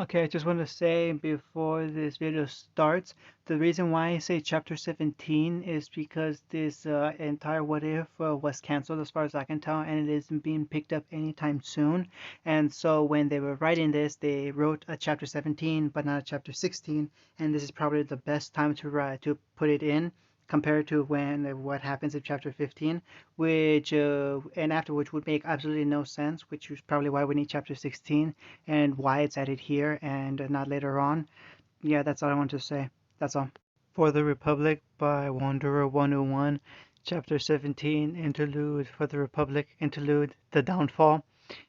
Okay, I just want to say before this video starts, the reason why I say chapter 17 is because this entire What If was canceled as far as I can tell, and it isn't being picked up anytime soon. And so when they were writing this, they wrote a chapter 17, but not a chapter 16, and this is probably the best time to write to put it in compared to when what happens in chapter 15, which and after which would make absolutely no sense, which is probably why we need chapter 16 and why it's added here and not later on. Yeah, that's all I want to say. That's all. For the Republic by Wanderer 101, Chapter 17, Interlude for the Republic, Interlude, The Downfall,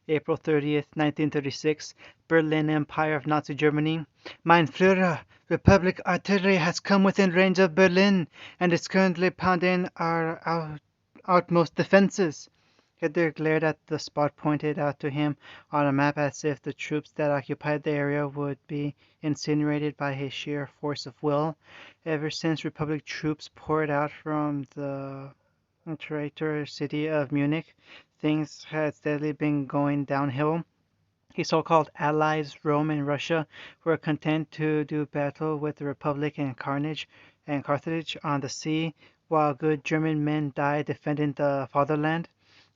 April 30th, 1936, Berlin Empire of Nazi Germany. Mein Führer, Republic artillery has come within range of Berlin and is currently pounding our outmost defenses. Hitler glared at the spot pointed out to him on a map as if the troops that occupied the area would be incinerated by his sheer force of will. Ever since Republic troops poured out from the traitor city of Munich, things had steadily been going downhill. His so-called allies, Rome and Russia, were content to do battle with the Republic in Carthage on the sea, while good German men died defending the fatherland.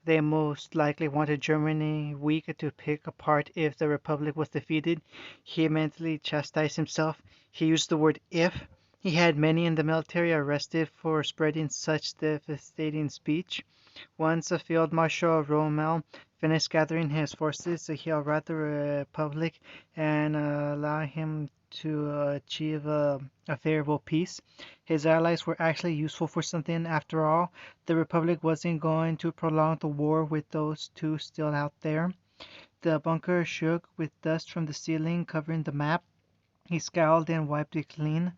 They most likely wanted Germany weak to pick apart if the Republic was defeated. He mentally chastised himself. He used the word if. He had many in the military arrested for spreading such devastating speech. Once Field Marshal Rommel finished gathering his forces, he allowed the Republic and allow him to achieve a favorable peace. His allies were actually useful for something after all. The Republic wasn't going to prolong the war with those two still out there. The bunker shook with dust from the ceiling covering the map. He scowled and wiped it clean.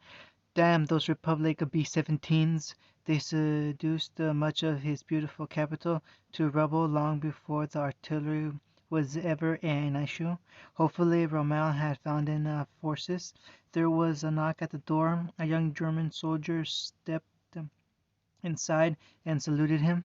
Damn those Republic B-17s. They seduced much of his beautiful capital to rubble long before the artillery was ever an issue. Hopefully Rommel had found enough forces. There was a knock at the door. A young German soldier stepped inside and saluted him.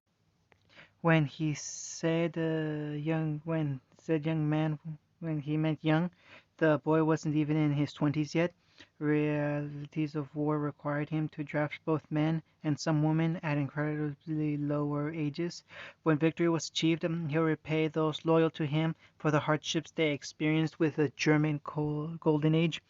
When he said young man, when he meant young, the boy wasn't even in his 20s yet. Realities of war required him to draft both men and some women at incredibly lower ages. When victory was achieved, he'll repay those loyal to him for the hardships they experienced with the German Golden Age.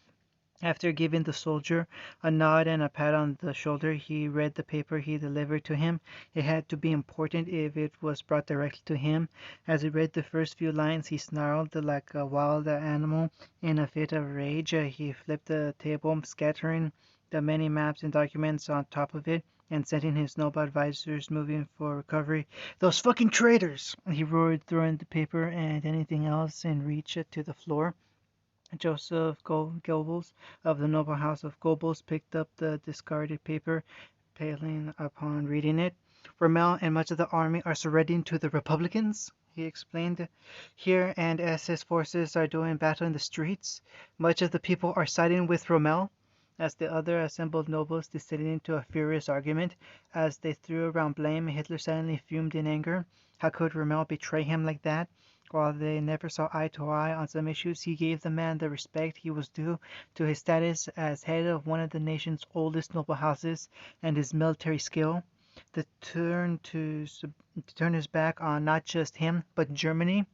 After giving the soldier a nod and a pat on the shoulder, he read the paper he delivered to him. It had to be important if it was brought directly to him. As he read the first few lines, he snarled like a wild animal in a fit of rage. He flipped the table, scattering the many maps and documents on top of it, and sending his noble advisors moving for recovery. Those fucking traitors! He roared, throwing the paper and anything else in reach to the floor. Joseph Goebbels of the noble house of Goebbels picked up the discarded paper, paling upon reading it. Rommel and much of the army are surrendering to the Republicans, he explained. Here, and as his forces are doing battle in the streets, much of the people are siding with Rommel. As the other assembled nobles descended into a furious argument, as they threw around blame, Hitler suddenly fumed in anger. How could Rommel betray him like that? While they never saw eye to eye on some issues, he gave the man the respect he was due to his status as head of one of the nation's oldest noble houses and his military skill. To turn his back on not just him, but Germany.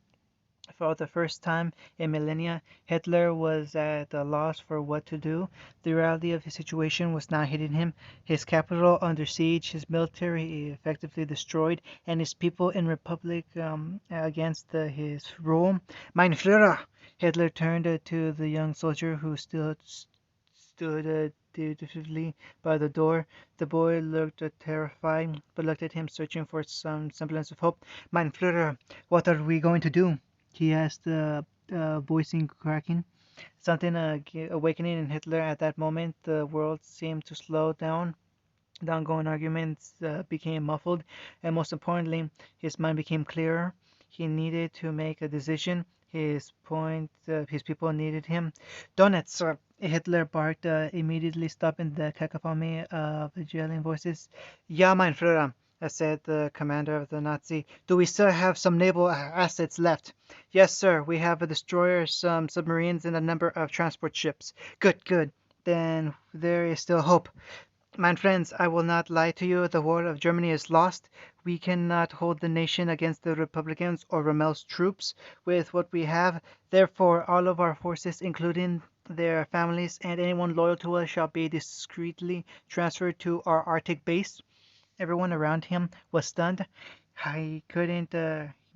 For the first time in millennia, Hitler was at a loss for what to do. The reality of his situation was now hitting him. His capital under siege, his military effectively destroyed, and his people in republic against his rule. Mein Führer! Hitler turned to the young soldier who stood dutifully by the door. The boy looked terrified, but looked at him, searching for some semblance of hope. Mein Führer, what are we going to do? He asked, voicing cracking. Something awakening in Hitler at that moment. The world seemed to slow down. The ongoing arguments became muffled, and most importantly, his mind became clearer. He needed to make a decision. His people needed him. Donuts! Hitler barked, immediately stopping the cacophony of yelling voices. Ja, mein Führer! said the commander of the Nazi. Do we still have some naval assets left? Yes, sir. We have a destroyer, some submarines, and a number of transport ships. Good, good. Then there is still hope. My friends, I will not lie to you. The war of Germany is lost. We cannot hold the nation against the Republicans or Rommel's troops with what we have. Therefore, all of our forces, including their families and anyone loyal to us, shall be discreetly transferred to our Arctic base. Everyone around him was stunned. I couldn't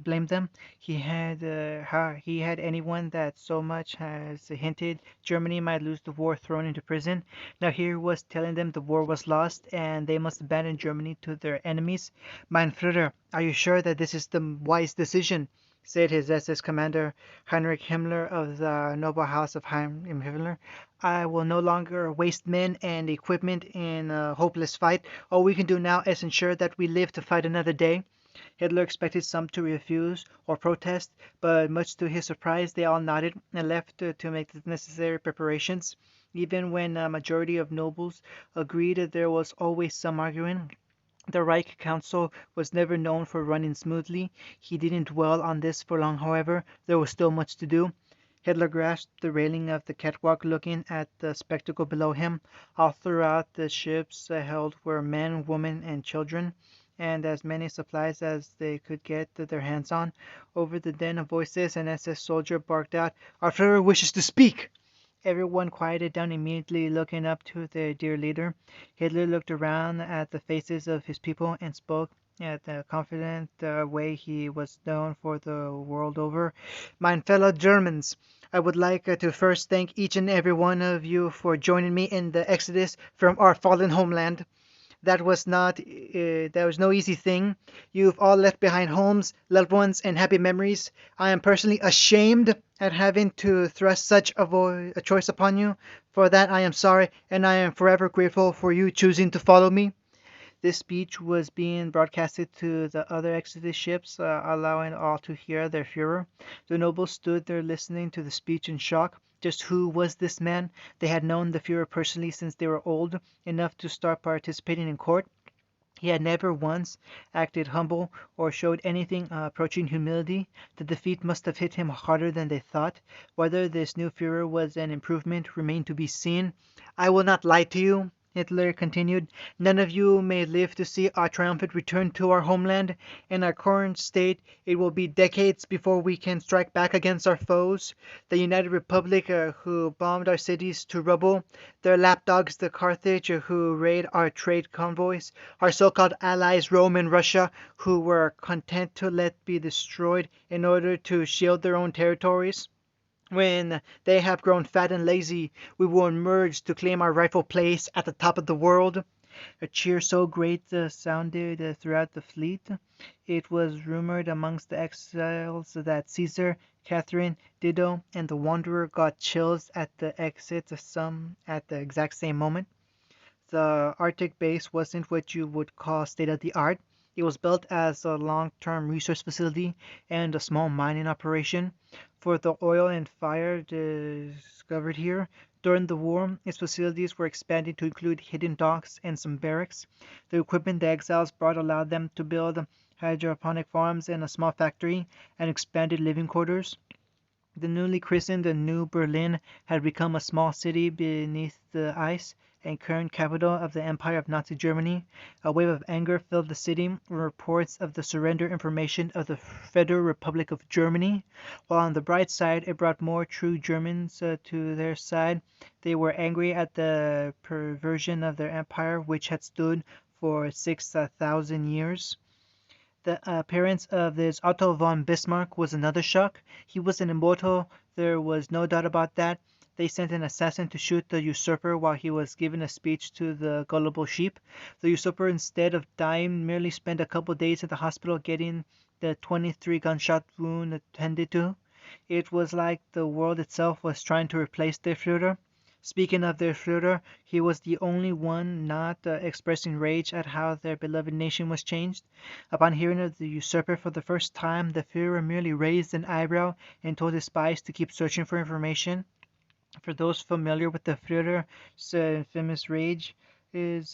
blame them. He had anyone that so much as hinted Germany might lose the war thrown into prison. Now here he was telling them the war was lost and they must abandon Germany to their enemies. Mein Führer, are you sure that this is the wise decision? Said his SS commander, Heinrich Himmler of the noble house of Heinrich Himmler. I will no longer waste men and equipment in a hopeless fight. All we can do now is ensure that we live to fight another day. Hitler expected some to refuse or protest, but much to his surprise, they all nodded and left to make the necessary preparations. Even when a majority of nobles agreed, there was always some arguing. The Reich Council was never known for running smoothly. He didn't dwell on this for long, however. There was still much to do. Hitler grasped the railing of the catwalk, looking at the spectacle below him. All throughout the ships held were men, women, and children, and as many supplies as they could get their hands on. Over the din of voices, an SS soldier barked out, "Our Führer wishes to speak!" Everyone quieted down immediately, looking up to their dear leader. Hitler looked around at the faces of his people and spoke at the confident way he was known for the world over. "Mein fellow Germans, I would like to first thank each and every one of you for joining me in the exodus from our fallen homeland. That was no easy thing. You've all left behind homes, loved ones, and happy memories. I am personally ashamed at having to thrust such a choice upon you. For that I am sorry, and I am forever grateful for you choosing to follow me." This speech was being broadcasted to the other Exodus ships, allowing all to hear their Führer. The nobles stood there listening to the speech in shock. Just who was this man? They had known the Führer personally since they were old enough to start participating in court. He had never once acted humble or showed anything approaching humility. The defeat must have hit him harder than they thought. Whether this new Führer was an improvement remained to be seen. "I will not lie to you," Hitler continued. "None of you may live to see our triumphant return to our homeland. In our current state, it will be decades before we can strike back against our foes. The United Republic, who bombed our cities to rubble, their lapdogs, the Carthage, who raid our trade convoys, our so-called allies, Rome and Russia, who were content to let be destroyed in order to shield their own territories. When they have grown fat and lazy, we will emerge to claim our rightful place at the top of the world." A cheer so great sounded throughout the fleet. It was rumored amongst the exiles that Caesar, Catherine, Dido, and the Wanderer got chills at the exit, some at the exact same moment. The Arctic base wasn't what you would call state-of-the-art. It was built as a long-term resource facility and a small mining operation for the oil and fire discovered here. During the war, its facilities were expanded to include hidden docks and some barracks. The equipment the exiles brought allowed them to build hydroponic farms and a small factory and expanded living quarters. The newly christened New Berlin had become a small city beneath the ice and current capital of the Empire of Nazi Germany. A wave of anger filled the city with reports of the surrender information of the Federal Republic of Germany. While on the bright side, it brought more true Germans to their side. They were angry at the perversion of their empire, which had stood for 6,000 years. The appearance of this Otto von Bismarck was another shock. He was an immortal, there was no doubt about that. They sent an assassin to shoot the usurper while he was giving a speech to the gullible sheep. The usurper, instead of dying, merely spent a couple days at the hospital getting the 23 gunshot wound attended to. It was like the world itself was trying to replace their Führer. Speaking of their Führer, he was the only one not expressing rage at how their beloved nation was changed. Upon hearing of the usurper for the first time, the Führer merely raised an eyebrow and told his spies to keep searching for information. For those familiar with the Führer's infamous rage,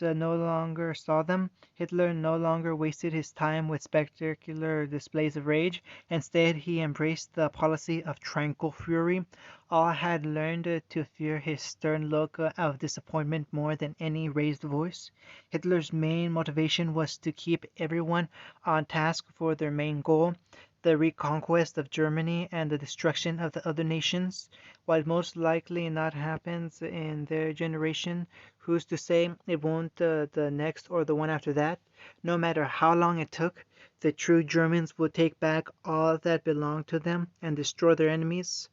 no longer saw them. Hitler no longer wasted his time with spectacular displays of rage. Instead, he embraced the policy of tranquil fury. All had learned to fear his stern look of disappointment more than any raised voice. Hitler's main motivation was to keep everyone on task for their main goal, the reconquest of Germany and the destruction of the other nations. While most likely not happens in their generation, who's to say it won't the next or the one after that? No matter how long it took, the true Germans would take back all that belonged to them and destroy their enemies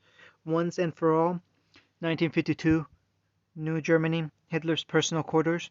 once and for all. 1952, New Germany, Hitler's personal quarters.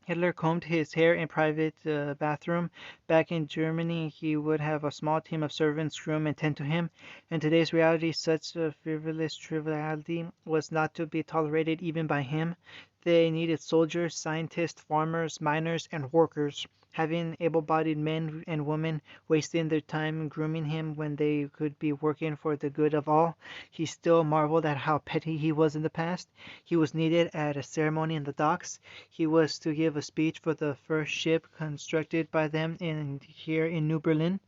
Hitler combed his hair in private bathroom. Back in Germany, he would have a small team of servants groom and tend to him. In today's reality, such a frivolous triviality was not to be tolerated even by him. They needed soldiers, scientists, farmers, miners, and workers. Having able-bodied men and women wasting their time grooming him when they could be working for the good of all, he still marveled at how petty he was in the past. He was needed at a ceremony in the docks. He was to give a speech for the first ship constructed by them here in New Berlin,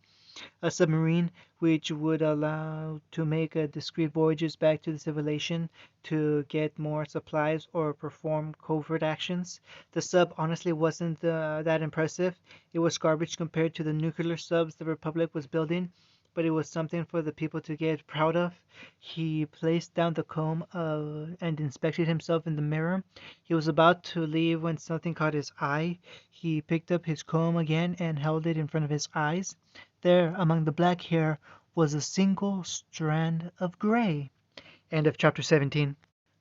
a submarine which would allow to make discreet voyages back to the civilization to get more supplies or perform covert actions. The sub honestly wasn't that impressive. It was garbage compared to the nuclear subs the Republic was building, but it was something for the people to get proud of. He placed down the comb and inspected himself in the mirror. He was about to leave when something caught his eye. He picked up his comb again and held it in front of his eyes. There, among the black hair, was a single strand of gray. End of chapter 17.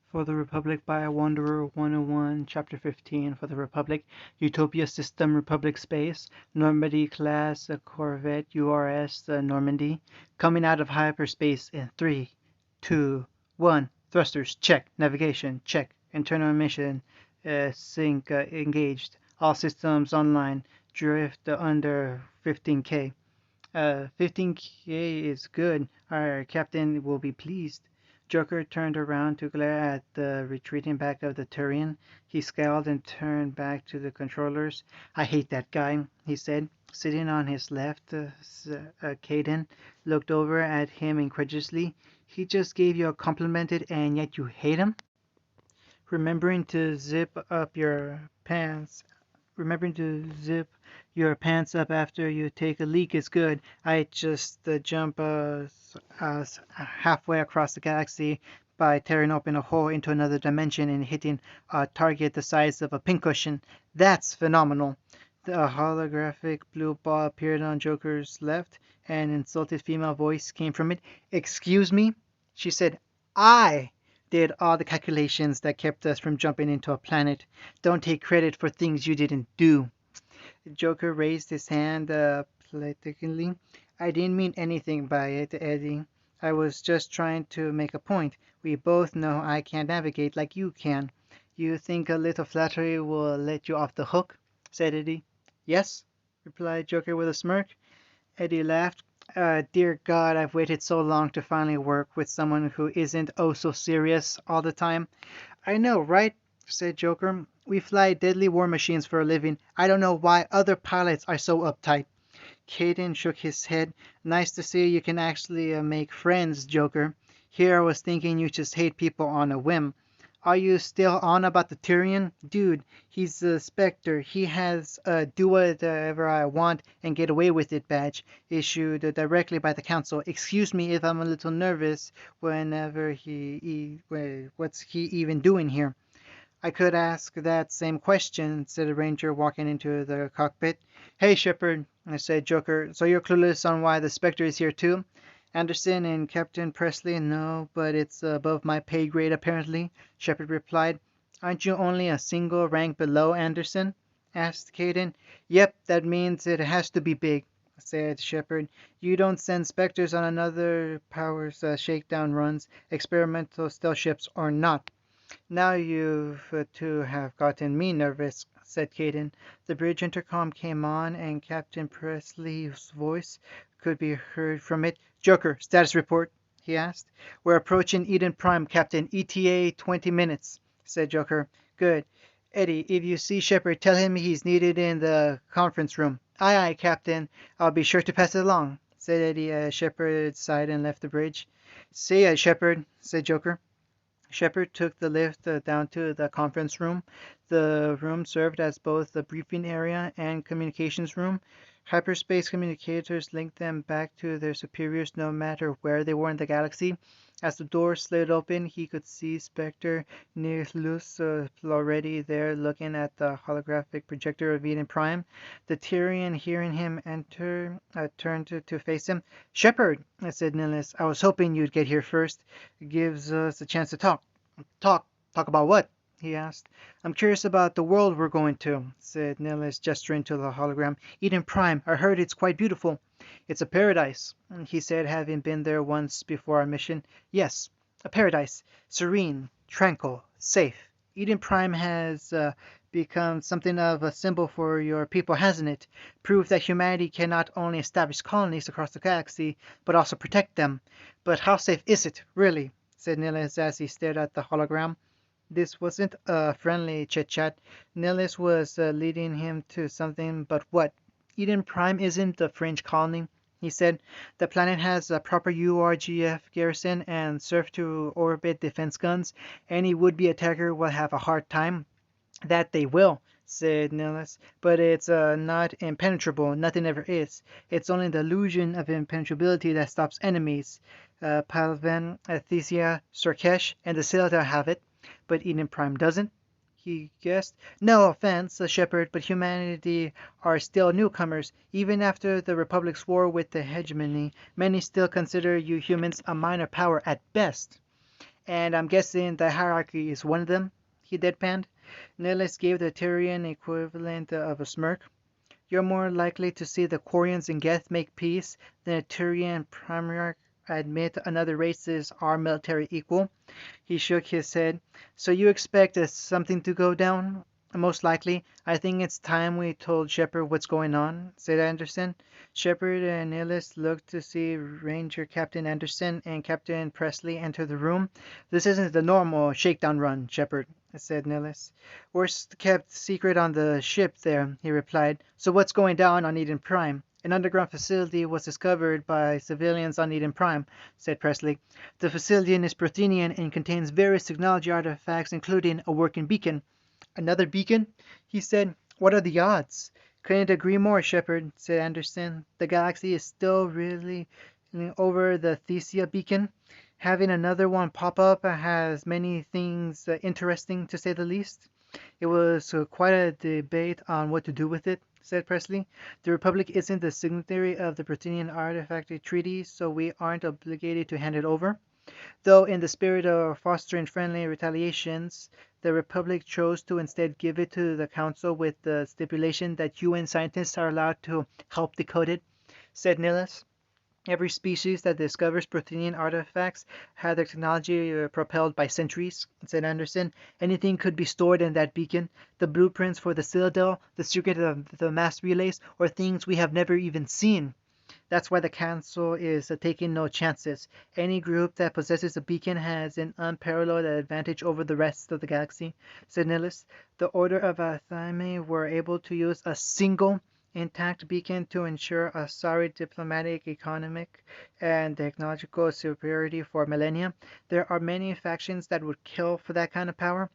For the Republic by a Wanderer 101, Chapter 15. For the Republic, Utopia System Republic Space, Normandy class Corvette URS Normandy, coming out of hyperspace in 3, 2, 1. Thrusters, check. Navigation, check. Internal mission, sync engaged. All systems online. Drift under 15K. 15K is good. Our captain will be pleased. Joker turned around to glare at the retreating back of the Turian. He scowled and turned back to the controllers. I hate that guy, he said. Sitting on his left, Caden looked over at him incredulously. He just gave you a compliment and yet you hate him? Remembering to zip your pants up after you take a leak is good. I just jump halfway across the galaxy by tearing open a hole into another dimension and hitting a target the size of a pincushion. That's phenomenal. The holographic blue ball appeared on Joker's left. An insulted female voice came from it. Excuse me? She said, I did all the calculations that kept us from jumping into a planet. Don't take credit for things you didn't do. Joker raised his hand plaintively. I didn't mean anything by it, Eddie. I was just trying to make a point. We both know I can't navigate like you can. You think a little flattery will let you off the hook? Said Eddie. Yes, replied Joker with a smirk. Eddie laughed. Dear God, I've waited so long to finally work with someone who isn't oh so serious all the time. I know, right? Said Joker. We fly deadly war machines for a living. I don't know why other pilots are so uptight. Caden shook his head. Nice to see you can actually make friends, Joker. Here I was thinking you just hate people on a whim. Are you still on about the Tyrion? Dude, he's a Spectre. He has a do whatever I want and get away with it badge issued directly by the council. Excuse me if I'm a little nervous what's he even doing here? I could ask that same question, said the ranger walking into the cockpit. Hey, Shepard, said Joker, so you're clueless on why the Spectre is here too? Anderson and Captain Presley, no, but it's above my pay grade apparently, Shepard replied. Aren't you only a single rank below Anderson? Asked Caden. Yep, that means it has to be big, said Shepard. You don't send Spectres on another Powers shakedown runs, experimental stealth ships or not. Now you've two have gotten me nervous, said Caden. The bridge intercom came on and Captain Presley's voice could be heard from it. Joker, status report, he asked. We're approaching Eden Prime, Captain. ETA 20 minutes, said Joker. Good. Eddie, if you see Shepard, tell him he's needed in the conference room. Aye, aye, Captain. I'll be sure to pass it along, said Eddie as Shepard sighed and left the bridge. See ya, Shepard, said Joker. Shepard took the lift down to the conference room. The room served as both the briefing area and communications room. Hyperspace communicators linked them back to their superiors no matter where they were in the galaxy. As the door slid open, he could see Spectre Nihilus already there looking at the holographic projector of Eden Prime. The Tyrian, hearing him enter, turned to face him. Shepard, said Nihilus, I was hoping you'd get here first. It gives us a chance to talk. Talk? Talk about what? He asked. I'm curious about the world we're going to, said Nihilus, gesturing to the hologram. Eden Prime, I heard it's quite beautiful. It's a paradise, he said, having been there once before our mission. Yes, a paradise. Serene, tranquil, safe. Eden Prime has become something of a symbol for your people, hasn't it? Proof that humanity can not only establish colonies across the galaxy, but also protect them. But how safe is it, really? Said Nihilus as he stared at the hologram. This wasn't a friendly chit-chat. Nihilus was leading him to something, but what? Eden Prime isn't a fringe colony, he said. The planet has a proper URGF garrison and surf-to-orbit defense guns. Any would-be attacker will have a hard time. That they will, said Nihilus, but it's not impenetrable. Nothing ever is. It's only the illusion of impenetrability that stops enemies. Palvan, Thesia, Surkesh, and the Citadel have it, but Eden Prime doesn't, he guessed. No offense, Shepard, but humanity are still newcomers. Even after the Republic's war with the hegemony, many still consider you humans a minor power at best. And I'm guessing the hierarchy is one of them, he deadpanned. Nihilus gave the Tyrian equivalent of a smirk. You're more likely to see the Quarians and Geth make peace than a Tyrian Primarch admit another race's our military equal. He shook his head. So you expect something to go down? Most likely. I think it's time we told Shepard what's going on, said Anderson. Shepard and Nihilus looked to see Ranger Captain Anderson and Captain Presley enter the room. This isn't the normal shakedown run, Shepard, said Nihilus. Worst kept secret on the ship there, he replied. So what's going down on Eden Prime? An underground facility was discovered by civilians on Eden Prime, said Presley. The facility is Prothean and contains various technology artifacts, including a working beacon. Another beacon? He said. What are the odds? Couldn't agree more, Shepard, said Anderson. The galaxy is still really over the Thesia beacon. Having another one pop up has many things interesting, to say the least. It was quite a debate on what to do with it, said Presley. The Republic isn't the signatory of the Prothean Artifact Treaty, so we aren't obligated to hand it over. Though in the spirit of fostering friendly retaliations, the Republic chose to instead give it to the Council with the stipulation that UN scientists are allowed to help decode it, said Nihilus. Every species that discovers Prothean artifacts had their technology propelled by sentries, said Anderson. Anything could be stored in that beacon. The blueprints for the Citadel, the secret of the mass relays, or things we have never even seen. That's why the Council is taking no chances. Any group that possesses a beacon has an unparalleled advantage over the rest of the galaxy, said Nihilus. The Order of Athame were able to use a single intact beacon to ensure a sorry diplomatic, economic, and technological superiority for millennia. There are many factions that would kill for that kind of power.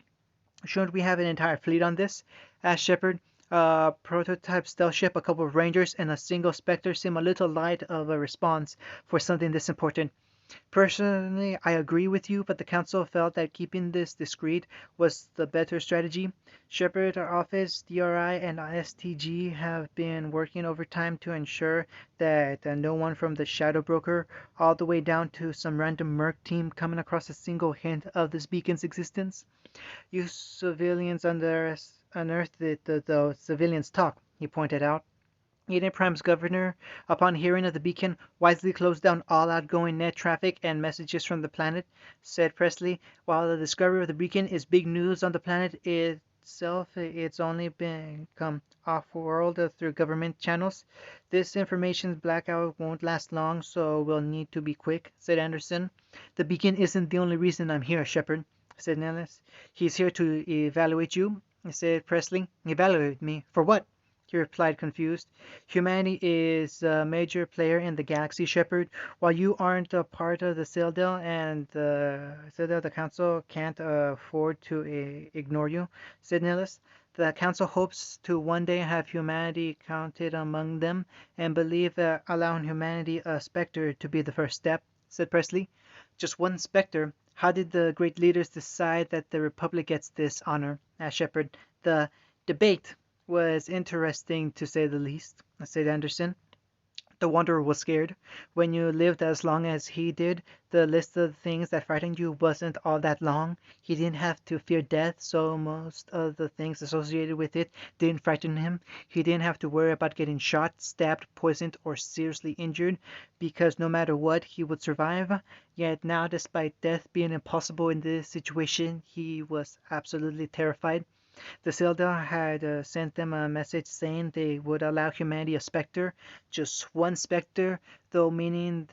Shouldn't we have an entire fleet on this? Asked Shepard. A prototype stealth ship, a couple of Rangers, and a single Spectre seem a little light of a response for something this important. Personally, I agree with you, but the Council felt that keeping this discreet was the better strategy. Shepard, our office, DRI, and STG have been working overtime to ensure that no one from the Shadow Broker, all the way down to some random merc team coming across a single hint of this beacon's existence. You civilians unearthed it, the civilians talk, he pointed out. Eden Prime's governor, upon hearing of the beacon, wisely closed down all outgoing net traffic and messages from the planet, said Presley. While the discovery of the beacon is big news on the planet itself, it's only become off-world through government channels. This information blackout won't last long, so we'll need to be quick, said Anderson. The beacon isn't the only reason I'm here, Shepard, said Nihilus. He's here to evaluate you. said Presley. "Evaluate me. For what?" He replied, confused. "Humanity is a major player in the galaxy, Shepard. While you aren't a part of the Citadel and the Council can't afford to ignore you," said Nihilus. "The Council hopes to one day have humanity counted among them and believe allowing humanity a Spectre to be the first step," said Presley. "Just one Spectre? How did the great leaders decide that the Republic gets this honor?" asked Shepard. "The debate was interesting, to say the least," said Anderson. The Wanderer was scared. When you lived as long as he did, the list of things that frightened you wasn't all that long. He didn't have to fear death, so most of the things associated with it didn't frighten him. He didn't have to worry about getting shot, stabbed, poisoned, or seriously injured, because no matter what, he would survive. Yet now, despite death being impossible in this situation, he was absolutely terrified. The Citadel had sent them a message saying they would allow humanity a Spectre, just one Spectre, though, meaning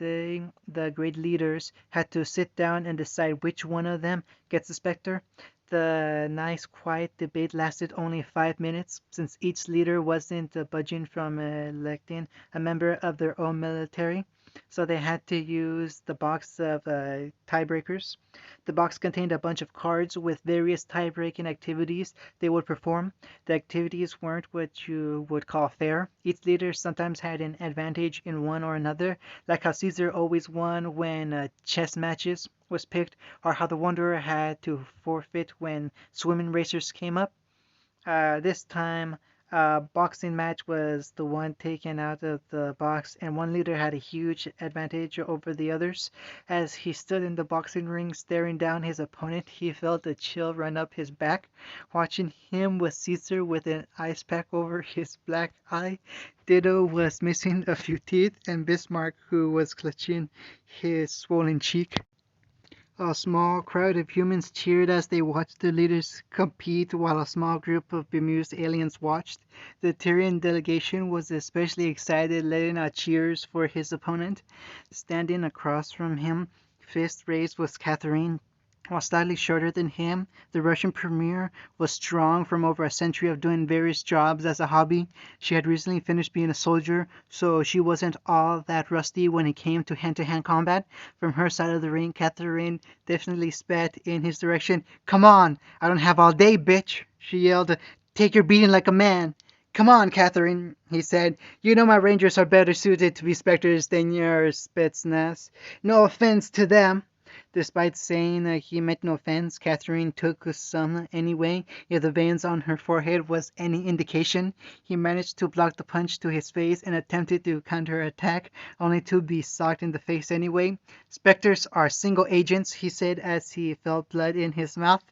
the great leaders had to sit down and decide which one of them gets the Spectre. The nice, quiet debate lasted only 5 minutes, since each leader wasn't budging from electing a member of their own military, so they had to use the box of tiebreakers. The box contained a bunch of cards with various tie-breaking activities they would perform. The activities weren't what you would call fair. Each leader sometimes had an advantage in one or another, like how Caesar always won when chess matches was picked, or how the Wanderer had to forfeit when swimming racers came up. This time, a boxing match was the one taken out of the box, and one leader had a huge advantage over the others. As he stood in the boxing ring staring down his opponent, he felt a chill run up his back. Watching him was Caesar with an ice pack over his black eye. Ditto was missing a few teeth, and Bismarck, who was clutching his swollen cheek. A small crowd of humans cheered as they watched the leaders compete, while a small group of bemused aliens watched. The Tyrian delegation was especially excited, letting out cheers for his opponent. Standing across from him, fist raised, was Catherine. While slightly shorter than him, the Russian premier was strong from over a century of doing various jobs as a hobby. She had recently finished being a soldier, so she wasn't all that rusty when it came to hand-to-hand combat. From her side of the ring, Catherine definitely spat in his direction. "Come on! I don't have all day, bitch!" she yelled. "Take your beating like a man!" "Come on, Catherine," he said. "You know my Rangers are better suited to be Spectres than your Spetsnaz. No offense to them." Despite saying he meant no offense, Catherine took some anyway. If the veins on her forehead was any indication, he managed to block the punch to his face and attempted to counterattack, only to be socked in the face anyway. "Spectres are single agents," he said as he felt blood in his mouth.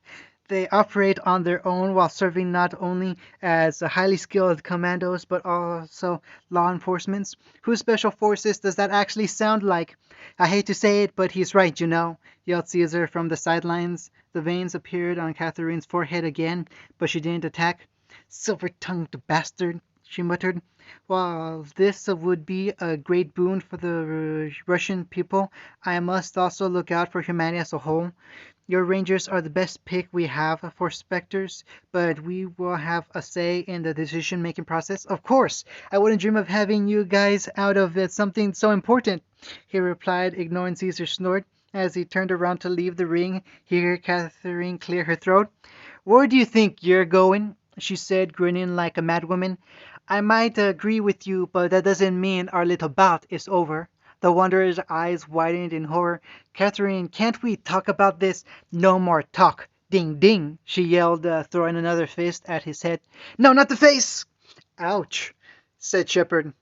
"They operate on their own while serving not only as highly skilled commandos but also law enforcement. Whose special forces does that actually sound like?" "I hate to say it, but he's right, you know," yelled Caesar from the sidelines. The veins appeared on Catherine's forehead again, but she didn't attack. "Silver-tongued bastard," she muttered. "While this would be a great boon for the Russian people, I must also look out for humanity as a whole. Your Rangers are the best pick we have for Spectres, but we will have a say in the decision-making process." "Of course! I wouldn't dream of having you guys out of something so important," he replied, ignoring Caesar's snort. As he turned around to leave the ring, he heard Catherine clear her throat. "Where do you think you're going?" she said, grinning like a madwoman. "I might agree with you, but that doesn't mean our little bout is over." The Wanderer's eyes widened in horror. "Catherine, can't we talk about this?" "No more talk! Ding, ding!" she yelled, throwing another fist at his head. "No, not the face!" "Ouch," said Shepard.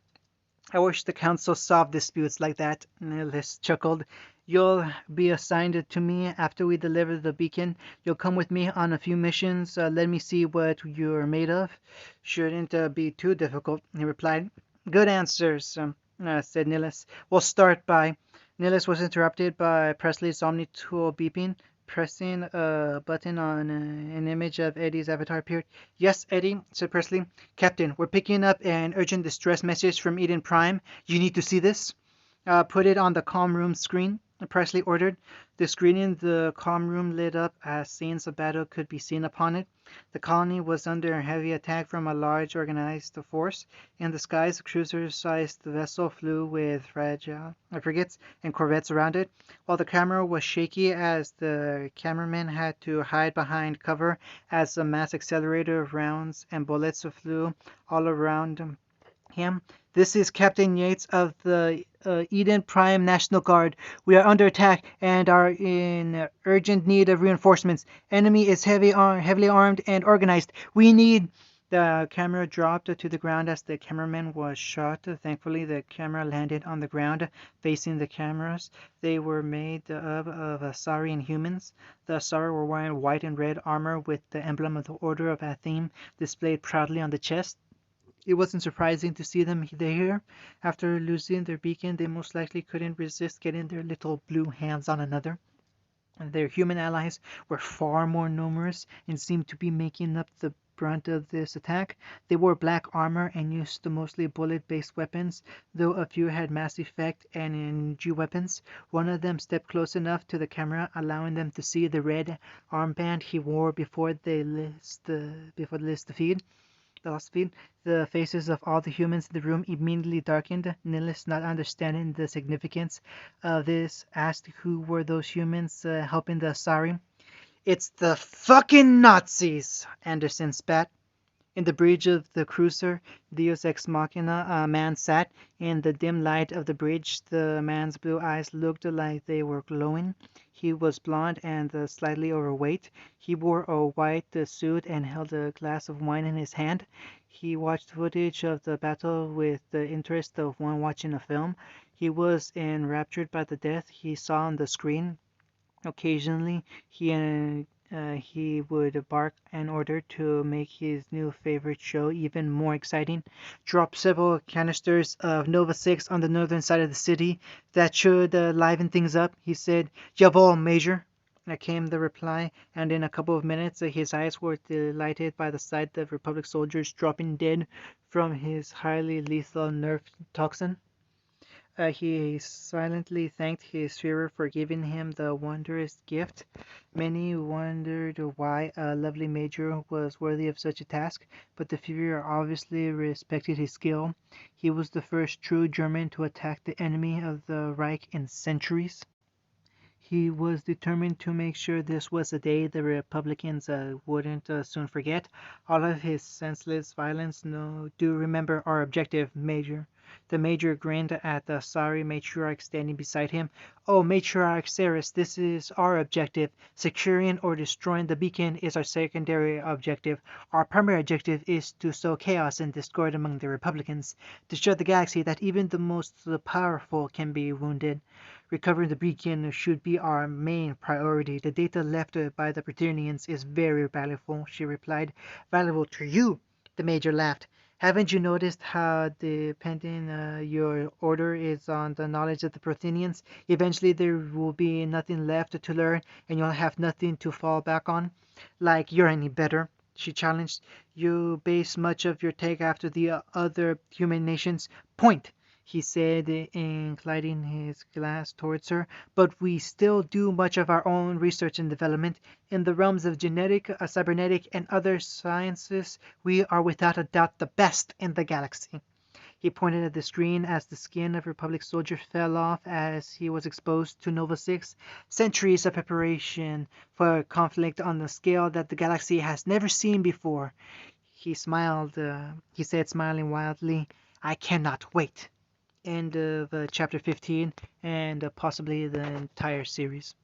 "I wish the Council solved disputes like that," Nihilus chuckled. "You'll be assigned to me after we deliver the beacon. You'll come with me on a few missions. Let me see what you're made of." "Shouldn't be too difficult," he replied. "Good answers," said Nihilus. "We'll start by—" Nihilus was interrupted by Presley's Omni-tool beeping. Pressing a button on an image of Eddie's avatar appeared. "Yes, Eddie," said Presley. "Captain, we're picking up an urgent distress message from Eden Prime. You need to see this." "Put it on the comm room screen," Presley ordered. The screen in the comm room lit up as scenes of battle could be seen upon it. The colony was under heavy attack from a large organized force. In the skies, a cruiser-sized vessel flew with fragile frigates and corvettes around it, while the camera was shaky as the cameraman had to hide behind cover as a mass accelerator of rounds and bullets flew all around him. This is Captain Yates of the Eden Prime National Guard. We are under attack and are in urgent need of reinforcements. Enemy is heavily armed and organized. We need. The camera dropped to the ground as the cameraman was shot. Thankfully, the camera landed on the ground facing the cameras. They were made of Asari humans. The Asari were wearing white and red armor with the emblem of the Order of Athame displayed proudly on the chest. It wasn't surprising to see them there. After losing their beacon, they most likely couldn't resist getting their little blue hands on another. Their human allies were far more numerous and seemed to be making up the brunt of this attack. They wore black armor and used mostly bullet-based weapons, though a few had mass effect and energy weapons. One of them stepped close enough to the camera, allowing them to see the red armband he wore before they lost the feed. The faces of all the humans in the room immediately darkened. Nihilus, not understanding the significance of this, asked who were those humans helping the Asari. It's the fucking Nazis, Anderson spat. In the bridge of the cruiser, Deus Ex Machina, a man sat. In the dim light of the bridge, the man's blue eyes looked like they were glowing. He was blond and slightly overweight. He wore a white suit and held a glass of wine in his hand. He watched footage of the battle with the interest of one watching a film. He was enraptured by the death he saw on the screen. Occasionally, he would bark an order to make his new favorite show even more exciting. Drop several canisters of Nova 6 on the northern side of the city. That should liven things up, he said. Jawohl, Major. Came the reply, and in a couple of minutes his eyes were delighted by the sight of Republic soldiers dropping dead from his highly lethal nerve toxin. He silently thanked his Führer for giving him the wondrous gift. Many wondered why a lovely major was worthy of such a task, but the Führer obviously respected his skill. He was the first true German to attack the enemy of the Reich in centuries. He was determined to make sure this was a day the Republicans wouldn't soon forget. All of his senseless violence. No, do remember our objective, Major. The Major grinned at the sorry matriarch standing beside him. Oh, Matriarch Saris, this is our objective. Securing or destroying the beacon is our secondary objective. Our primary objective is to sow chaos and discord among the Republicans, to show the galaxy that even the most powerful can be wounded. Recovering the beacon should be our main priority. The data left by the Preterians is very valuable, she replied. Valuable to you, the Major laughed. Haven't you noticed how dependent your order is on the knowledge of the Prothenians? Eventually there will be nothing left to learn, and you'll have nothing to fall back on. Like you're any better, she challenged. You base much of your take after the other human nations. Point, he said, inclining his glass towards her. But we still do much of our own research and development. In the realms of genetic, cybernetic, and other sciences, we are without a doubt the best in the galaxy. He pointed at the screen as the skin of Republic soldier fell off as he was exposed to Nova 6. Centuries of preparation for conflict on a scale that the galaxy has never seen before. He smiled, he said, smiling wildly, I cannot wait. End of chapter 15 and possibly the entire series.